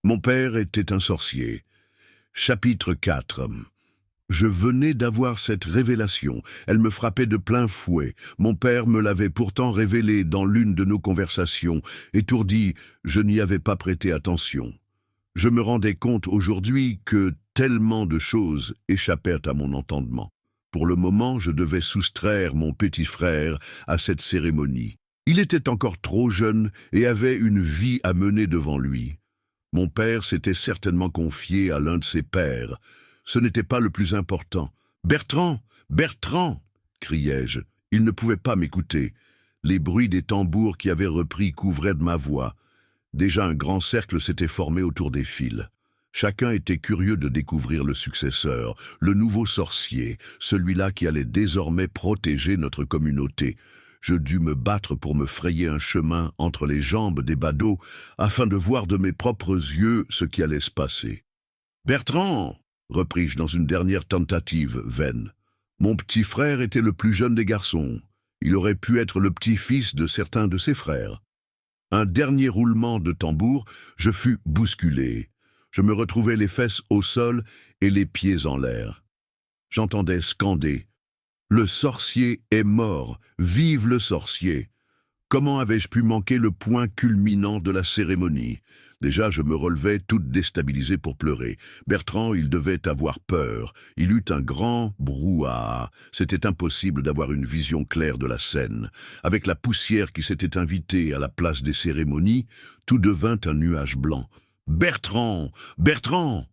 Mon père était un sorcier. Chapitre 4. Je venais d'avoir cette révélation. Elle me frappait de plein fouet. Mon père me l'avait pourtant révélée dans l'une de nos conversations. Étourdi, je n'y avais pas prêté attention. Je me rendais compte aujourd'hui que tellement de choses échappèrent à mon entendement. Pour le moment, je devais soustraire mon petit frère à cette cérémonie. Il était encore trop jeune et avait une vie à mener devant lui. Mon père s'était certainement confié à l'un de ses pères. Ce n'était pas le plus important. « Bertrand! Bertrand !» criai-je. Il ne pouvait pas m'écouter. Les bruits des tambours qui avaient repris couvraient de ma voix. Déjà un grand cercle s'était formé autour des fils. Chacun était curieux de découvrir le successeur, le nouveau sorcier, celui-là qui allait désormais protéger notre communauté. Je dus me battre pour me frayer un chemin entre les jambes des badauds afin de voir de mes propres yeux ce qui allait se passer. « Bertrand !» repris-je dans une dernière tentative vaine. Mon petit frère était le plus jeune des garçons. Il aurait pu être le petit-fils de certains de ses frères. Un dernier roulement de tambour, je fus bousculé. Je me retrouvais les fesses au sol et les pieds en l'air. J'entendais scander « Le sorcier est mort, vive le sorcier !» Comment avais-je pu manquer le point culminant de la cérémonie? Déjà, je me relevais toute déstabilisée pour pleurer. Bertrand, il devait avoir peur. Il eut un grand brouhaha. C'était impossible d'avoir une vision claire de la scène. Avec la poussière qui s'était invitée à la place des cérémonies, tout devint un nuage blanc. « Bertrand! Bertrand !»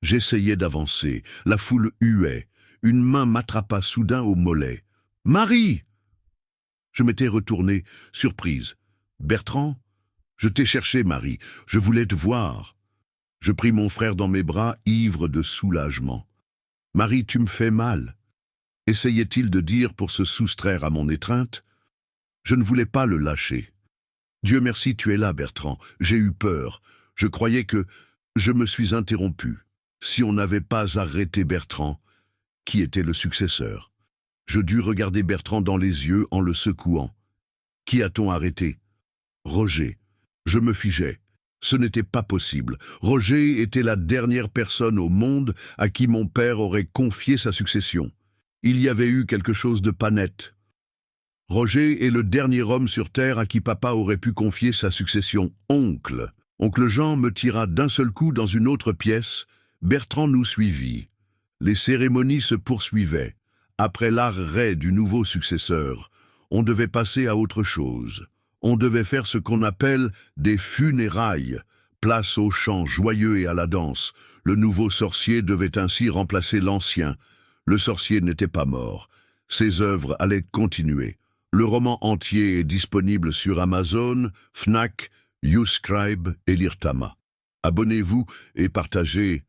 J'essayais d'avancer. La foule huait. Une main m'attrapa soudain au mollet. « Marie !» Je m'étais retourné, surprise. « Bertrand ?» ?»« Je t'ai cherché, Marie. Je voulais te voir. » Je pris mon frère dans mes bras, ivre de soulagement. « Marie, tu me fais mal. » Essayait-il de dire pour se soustraire à mon étreinte. Je ne voulais pas le lâcher. « Dieu merci, tu es là, Bertrand. J'ai eu peur. Je croyais que... » Je me suis interrompu. Si on n'avait pas arrêté Bertrand, qui était le successeur? Je dus regarder Bertrand dans les yeux en le secouant. Qui a-t-on arrêté? Roger. Je me figeais. Ce n'était pas possible. Roger était la dernière personne au monde à qui mon père aurait confié sa succession. Il y avait eu quelque chose de pas net. Roger est le dernier homme sur terre à qui papa aurait pu confier sa succession. Oncle. Oncle Jean me tira d'un seul coup dans une autre pièce. Bertrand nous suivit. Les cérémonies se poursuivaient. Après l'arrêt du nouveau successeur, on devait passer à autre chose. On devait faire ce qu'on appelle des funérailles. Place aux chants joyeux et à la danse. Le nouveau sorcier devait ainsi remplacer l'ancien. Le sorcier n'était pas mort. Ses œuvres allaient continuer. Le roman entier est disponible sur Amazon, Fnac, YouScribe et Lirtama. Abonnez-vous et partagez.